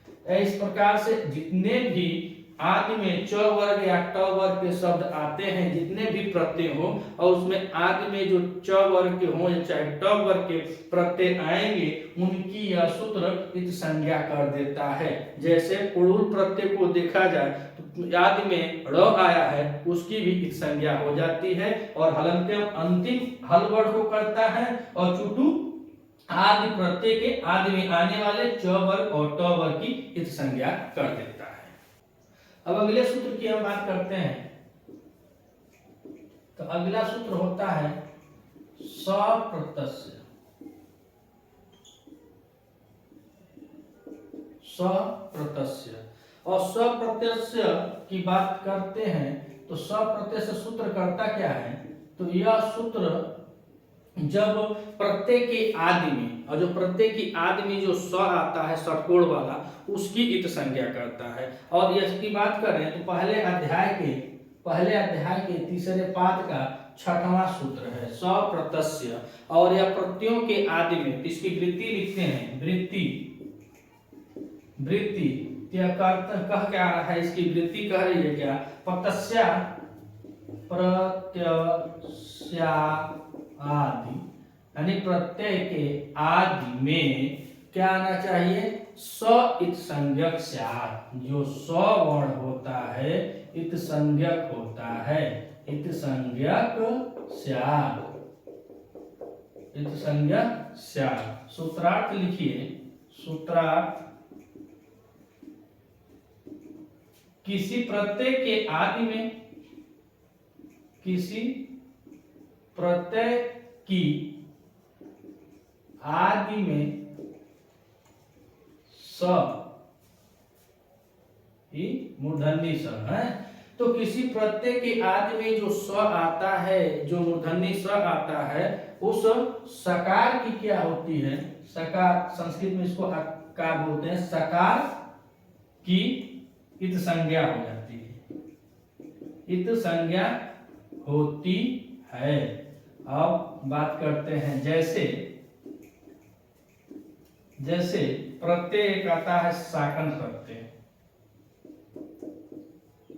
इस प्रकार से जितने भी आदि में च वर्ग या ट वर्ग के शब्द आते हैं, जितने भी प्रत्यय हो, और उसमें आदि में जो च वर्ग के हो या चाहे ट वर्ग के प्रत्यय आएंगे, उनकी यह सूत्र इत संज्ञा कर देता है। जैसे पुरुष प्रत्यय को देखा जाए तो आदि में ड़ आया है, उसकी भी इत संज्ञा हो जाती है, और हलंत्यम अंतिम हल वर्ग को करता है, और चुटू आदि प्रत्यय के आदि में आने वाले च वर्ग और ट वर्ग की इत संज्ञा कर देता है। अब अगले सूत्र की हम बात करते हैं। तो अगला सूत्र होता है सप्रत्यय। सप्रत्यय, और सप्रत्यय की बात करते हैं तो सप्रत्यय सूत्र करता क्या है, तो यह सूत्र जब प्रत्यय के आदि में, और जो प्रत्यय की आदि में जो स आता है षटकोण वाला, उसकी इत संज्ञा करता है। और इसकी बात करें तो पहले अध्याय के तीसरे पाद का छठवां सूत्र है सप्रत्यय। और यह प्रत्ययों के आदि में इसकी वृत्ति लिखते हैं, वृत्ति कह क्या रहा है, इसकी वृत्ति कह रही है क्या, प्रत्यय प्रत्ययादि, यानी प्रत्यय के आदि में क्या आना चाहिए? स इत संज्ञक स्यात्। जो स वर्ण होता है इत संज्ञक होता है, इत संज्ञक स्यात्, इत संज्ञक स्यात्। सूत्रार्थ लिखिए, सूत्रार्थ किसी प्रत्यय के आदि में, किसी प्रत्यय की आदि में स ही मूर्धन्य स है। तो किसी प्रत्यय के आदि में जो स आता है, जो मूर्धन्य स आता है, उस सकार की क्या होती है? सकार, संस्कृत में इसको आकार बोलते हैं, सकार की इत संज्ञा हो जाती है, इत संज्ञा होती है। अब बात करते हैं, जैसे जैसे प्रत्यय आता है साकन प्रत्यय,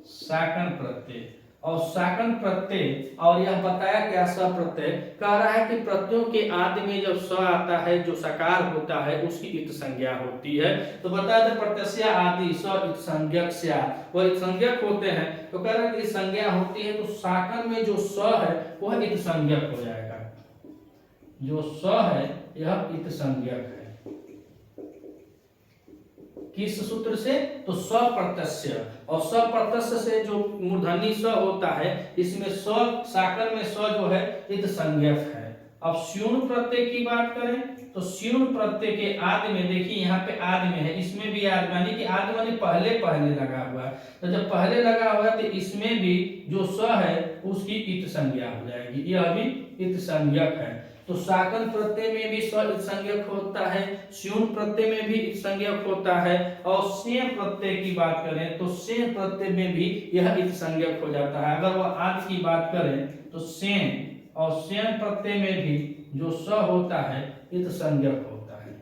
साकन प्रत्यय, और साकन प्रत्यय, और यह बताया क्या सप्रत्यय, कह रहा है कि प्रत्ययों के आदि में जब स आता है, जो सकार होता है, उसकी इत संज्ञा होती है। तो बताया था प्रत्यय आदि स इत संज्ञक स्यात्, वह इत संज्ञक होते हैं। तो कह रहा है कि संज्ञा होती है, तो साकन में जो स है वह इत संज्ञक हो जाएगा। जो स है यह इत संज्ञक है। किस सूत्र से? तो सप्रत्यय, और सप्रत्यय से जो मूर्धन्य स होता है, इसमें स, साकन में स जो है इत संज्ञक है। अब स्यूण प्रत्यय की बात करें तो स्यूण प्रत्यय के आदि में, देखिए यहाँ पे आदि में है, इसमें भी आदि, यानी कि आदि माने पहले पहले लगा हुआ है। तो जब पहले लगा हुआ है तो इसमें भी जो स है उसकी इत संज्ञा हो जाएगी, यह भी इत संज्ञक है। तो साकन प्रत्यय में भी स इत संज्ञक होता है, स्यूण प्रत्यय में भी इत संज्ञक होता है, और सें प्रत्यय की बात करें तो सें प्रत्यय में भी यह इत संज्ञक हो जाता है। अगर वह आदि की बात करें तो सें और सें प्रत्यय में भी जो स होता है इत संज्ञक होता है,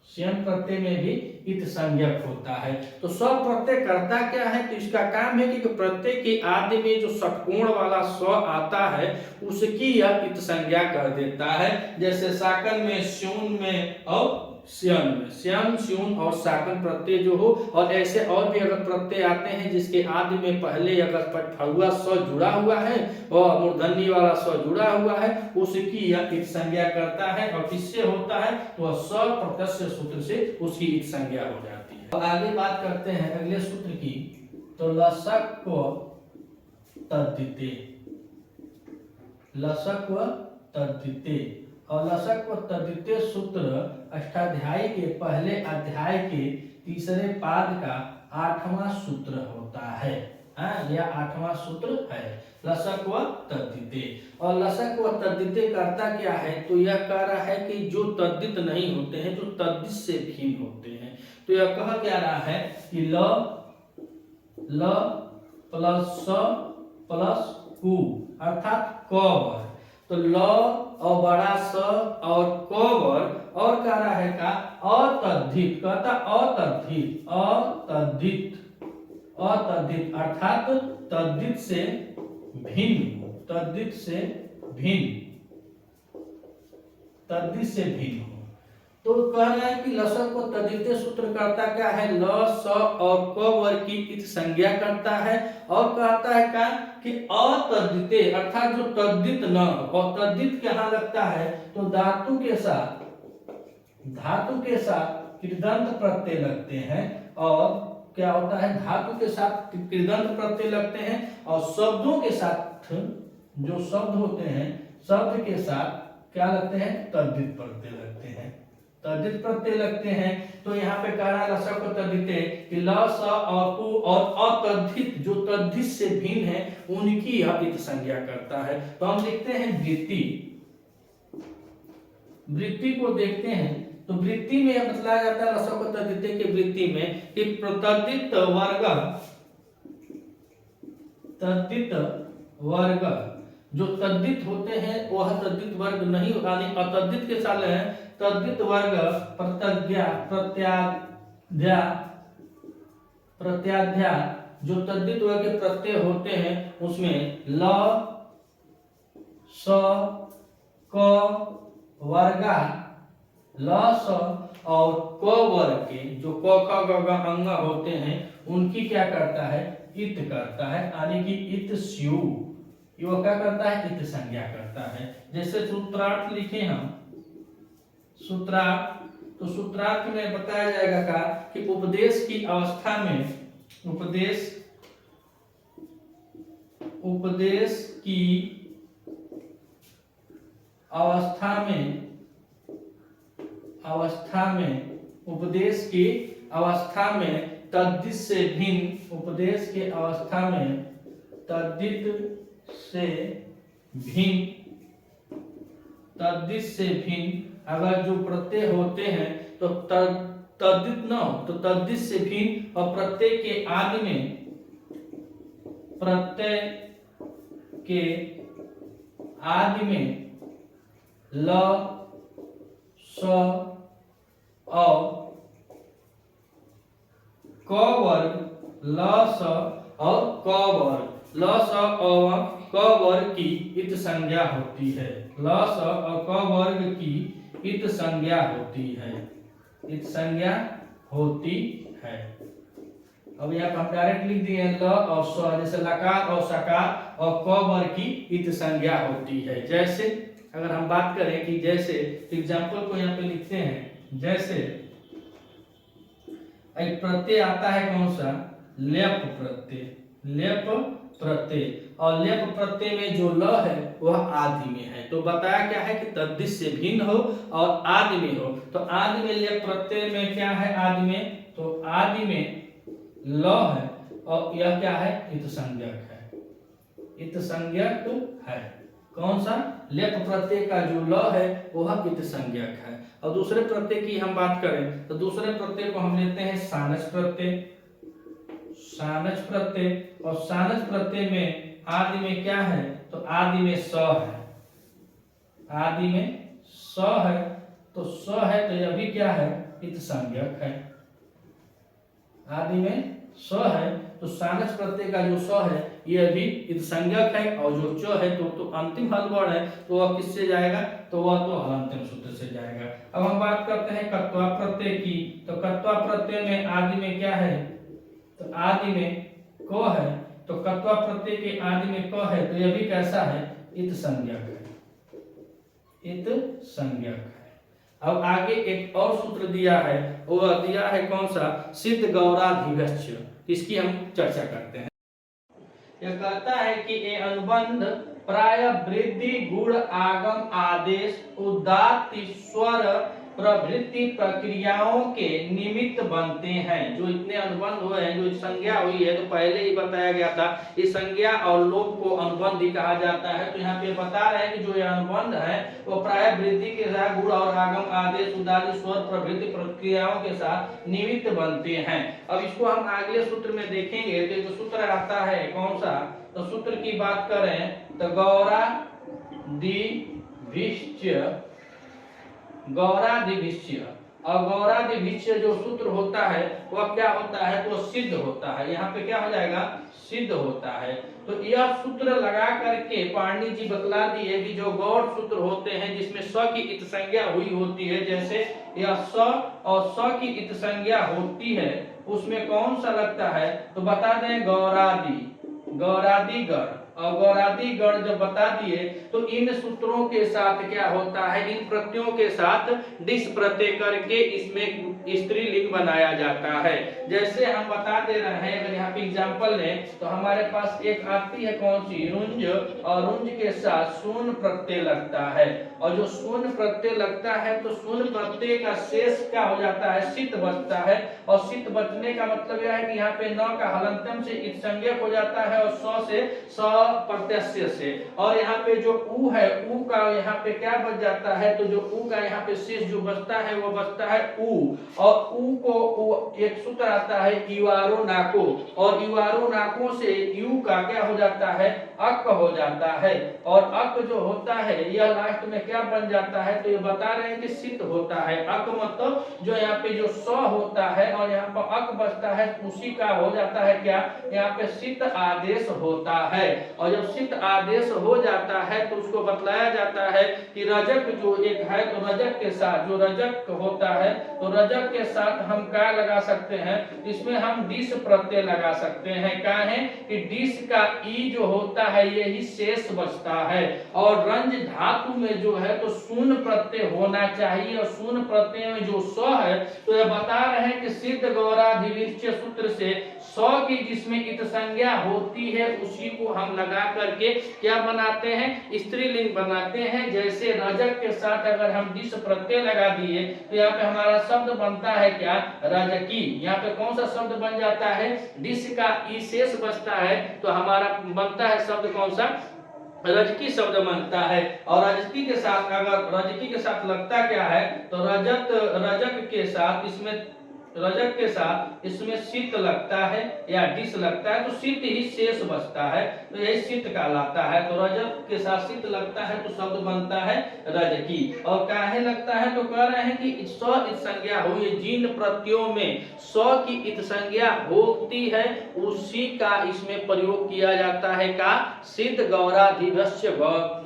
सें प्रत्यय में भी इत संज्ञक होता है। तो स प्रत्यय करता क्या है? तो इसका काम है कि प्रत्यय के आदि में जो षटकोण वाला स आता है उसकी यह इत संज्ञा कर देता है। जैसे साकन में, स्यूण में और श्यन में, श्यन, स्यूण और साकन प्रत्यय जो हो, और ऐसे और भी अगर प्रत्यय आते हैं जिसके आदि में पहले अगर फड़ुआ स जुड़ा हुआ है और मूर्धन्य वाला स जुड़ा हुआ है, उसकी यह इत संज्ञा करता है। और किससे होता है? तो स प्रत्यय सूत्र से उसकी इत संज्ञा हो जाती है। तो आगे बात करते हैं अगले सूत्र की, तो लसक व तद्धिते, लसक व तद्धिते, और लसक व तद्धिते सूत्र अष्टाध्यायी के पहले अध्याय के तीसरे पाद का 8वां सूत्र होता है। यह 8वां सूत्र है, लसक व तद्धिते। और लसक व तद्धिते करता क्या है? तो यह कह रहा है कि जो तद्धित नहीं होते हैं, जो तद्धित से भिन्न होते हैं। तो यह कह क्या रहा है कि ल प्लस स प्लस कु अर्थात क वर्ग। तो ल और बड़ा स और क वर्ग, और कह रहा है का अतद्धित, कहता अतद्धित, अतद्धित, अतद्धित अर्थात तद्धित से भिन्न, तद्धित से भिन्न, तद्धित से भिन्न हो। तो कह रहा है कि लसक को तद्धिते सूत्र करता क्या है? ल, स और क वर्ग की इत संज्ञा करता है। और कहता है क्या कि अतद्धिते अर्थात जो तद्धित न हो। और तद्धित कहाँ लगता है? तो धातु के साथ, धातु के साथ कृदंत प्रत्यय लगते हैं। और क्या होता है? धातु के साथ कृदंत प्रत्यय लगते हैं, और शब्दों के साथ, जो शब्द होते हैं, शब्द के साथ क्या लगते हैं? तद्धित प्रत्यय लगते हैं, तद्धित प्रत्यय लगते हैं। तो यहाँ पे कह रहा है लसक व तद्धिते कि ल, स और कु और अतद्धित, जो तद्धित से भिन्न है, उनकी यह इत संज्ञा करता है। तो हम लिखते हैं वृत्ति, वृत्ति को देखते हैं। तो वृत्ति में यह बतलाया जाता है लसक व तद्धिते की वृत्ति में कि तद्धित वर्ग, तद्धित वर्ग, जो तद्धित होते हैं वह तद्धित वर्ग नहीं, यानी अतद्धित के साथ है तद्धित वर्ग प्रत्यज्ञा, प्रत्याध्या, प्रत्याध्या जो तद्धित वर्ग के प्रत्यय होते हैं उसमें ल, स, क वर्गा, ल स और क वर्ग के जो क ख ग घ अंग होते हैं उनकी क्या करता है, इत करता है, यानी कि इत स्यु, ये क्या करता है, इत संज्ञा करता है। जैसे सूत्रार्थ लिखे हम, सूत्रार्थ, तो सूत्रार्थ में बताया जाएगा का कि उपदेश की अवस्था में, उपदेश की अवस्था में उपदेश की अवस्था में तद्धित से भिन्न, उपदेश के अवस्था में तद्धित से भिन्न अगर जो प्रत्यय होते हैं तो तद्धित न हो तो तद्धित से भिन्न और प्रत्यय के आदि में ल, स और क वर्ग, ल स और क वर्ग, ल स और क वर्ग की इत संज्ञा होती है, ल स और क वर्ग की इत संज्ञा होती है, इत संज्ञा होती है। अब यहाँ पर हम डायरेक्ट लिख दिए ल और स, जैसे लकार और सकार और क वर्ग की इत संज्ञा होती है। जैसे अगर हम बात करें कि जैसे एग्जाम्पल को यहाँ पे लिखते हैं, जैसे एक प्रत्यय आता है कौन सा, लेप प्रत्यय, लेप प्रत्यय, और लेप प्रत्यय में जो ल है वह आदि में है। तो बताया क्या है कि तद्धित से भिन्न हो और आदि में हो। तो आदि में लेप प्रत्यय में क्या है, आदि में, तो आदि में ल है और यह क्या है, इत संज्ञक है, इत संज्ञक है। कौन सा, लेप प्रत्यय का जो ल है वह इत संज्ञक है। और दूसरे प्रत्यय की हम बात करें तो दूसरे प्रत्यय को हम लेते हैं सानस प्रत्यय, सानस प्रत्यय, और सानस प्रत्यय में आदि में क्या है, तो आदि में स है, आदि में स है, तो स है तो यह भी क्या है, इत संज्ञक है, आदि में स है तो सानस प्रत्यय का जो स है यह भी इत संज्ञक है, और जो च है तो अंतिम हल वर्ण है तो वह किससे जाएगा, तो वह तो हलंत्यम सूत्र से जाएगा। अब हम बात करते हैं कत्वा प्रत्यय की, तो कत्वा प्रत्यय में आदि में क्या है, तो आदि में क है, तो कत्वा प्रत्यय के आदि में क है तो यह भी कैसा है, इत संज्ञक है, इत संज्ञक है। अब आगे एक और सूत्र दिया है, वह दिया है कौन सा, सिद्ध गौराधिगच्छ, इसकी हम चर्चा करते हैं। यह कहता है कि ये अनुबंध प्राय वृद्धि गुण आगम आदेश उदात्त स्वर प्रवृत्ति प्रक्रियाओं के निमित्त बनते हैं। जो इतने अनुबंध हुए हैं, जो संज्ञा हुई है, तो पहले ही बताया गया था इस संज्ञा और लोप को अनुबंध ही कहा जाता है। तो यहाँ पे बता रहे हैं कि जो ये अनुबंध है वो प्राय वृद्धि के साथ गुण और आगम आदेश उदात्त स्वर प्रवृत्ति प्रक्रियाओं के साथ निमित्त बनते हैं। अब इसको हम अगले सूत्र में देखेंगे। तो जो सूत्र आता है कौन सा, तो सूत्र की बात करें तो गौरादिभिश्च, और गौरादिभिश्च जो सूत्र होता है वह क्या होता है, तो सिद्ध होता है। यहाँ पे क्या हो जाएगा, सिद्ध होता है। तो यह सूत्र लगा करके पाणिनि जी बतला दिए कि जो गौड़ सूत्र होते हैं जिसमें स की इत संज्ञा हुई होती है, जैसे यह स और स की इत संज्ञा होती है, उसमें कौन सा लगता है, तो बता दें गौरादि, गौरादि गण, और गौरादि गण जब बता दिए तो इन सूत्रों के साथ क्या होता है, इन प्रत्ययों के साथ डिस प्रत्यय करके इसमें स्त्रीलिंग बनाया जाता है। जैसे हम बता दे रहे हैं, अगर यहाँ पे एग्जांपल लें तो हमारे पास एक आती है कौन सी, रुंज, और रुंज के साथ शून्य प्रत्यय लगता है, और जो शून्य प्रत्यय लगता है तो शून्य प्रत्यय का शेष क्या हो जाता है, सिद्ध बचता है। और सिद्ध बचने का मतलब यह है कि यहाँ पे न का हलंत्यम से इत संज्ञक हो जाता है, और स से स अप्रत्यय से, और यहाँ पे जो ऊ है, ऊ का यहाँ पे क्या बच जाता है, तो जो ऊ का यहाँ पे शेष जो बचता है वो बचता है ऊ, और ऊ को एक सूत्र आता है इवारो नाको, और इवारो नाको से यू का क्या हो जाता है, अक हो जाता है, और अक जो होता है यह लास्ट में क्या बन जाता है, तो ये बता रहे हैं कि सित होता है। अक मतलब जो यहाँ पे जो स होता है और यहाँ पर अक बचता है, उसी का हो जाता है क्या, यहाँ पे सित आदेश होता है। और जब सित आदेश हो जाता है तो उसको बतलाया जाता है कि रजक जो एक है, तो रजक के साथ जो रजक होता है, तो रजक के साथ हम क्या लगा सकते हैं, इसमें हम डिस प्रत्यय लगा सकते हैं। क्या है कि डिस का ई जो होता है यही शेष बचता है, और रंज धातु में जो है तो शून्य प्रत्यय होना चाहिए, और शून्य प्रत्यय में जो स है, तो यह बता रहे हैं कि सिद्ध गौराधिविच्य सूत्र से स की जिसमें इत संज्ञा होती है उसी को हम लगा करके क्या बनाते हैं, स्त्रीलिंग बनाते हैं। जैसे रजक के साथ अगर हम डिस प्रत्यय लगा दिए तो यहाँ पे हमारा शब्द बनता है क्या, रजकी। यहाँ पे कौन सा शब्द बन जाता है, डिस का ई शेष बचता है, तो हमारा बनता है शब्द कौन सा, रजकी शब्द बनता है। और रजकी के साथ अगर रजकी के साथ लगता क्या है, तो रजक के साथ इसमें रजक के साथ इसमें सित लगता है या डिस लगता है, तो सित ही शेष बचता है, तो यही सित कहलाता है। तो रजक के साथ सित लगता है तो शब्द बनता है रजकी। और काहे लगता है, तो कह रहे हैं कि स इत संज्ञा हुई, जिन प्रत्ययों में स की इत संज्ञा होती है उसी का इसमें प्रयोग किया जाता है का, सिद्ध गौराधिवस्य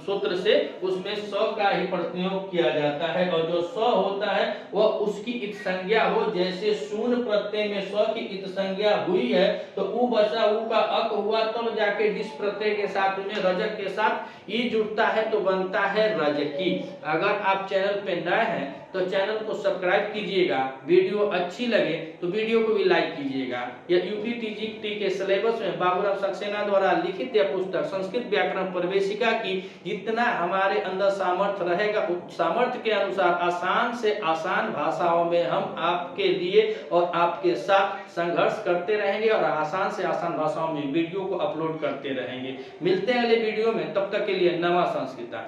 सूत्र से उसमें स का ही प्रयोग किया जाता है। और जो स होता है वह उसकी इत संज्ञा हो, जैसे शून्य प्रत्यय में स की इत संज्ञा हुई है तो ऊ बचा, ऊ का अक हुआ, तब जाके डिस प्रत्यय के साथ में रजक के साथ ई जुड़ता है तो बनता है रजकी। अगर आप चैनल पे नए हैं तो चैनल को सब्सक्राइब कीजिएगा, वीडियो अच्छी लगे तो वीडियो को भी लाइक कीजिएगा। यह यूपी टीजीटी के सिलेबस में बाबूराम सक्सेना द्वारा लिखित यह पुस्तक संस्कृत व्याकरण प्रवेशिका की जितना हमारे अंदर सामर्थ्य रहेगा उस सामर्थ्य के अनुसार आसान से आसान भाषाओं में हम आपके लिए और आपके साथ संघर्ष करते रहेंगे और आसान से आसान भाषाओं में वीडियो को अपलोड करते रहेंगे। मिलते हैं अगले वीडियो में, तब तक के लिए नमः संस्कृता।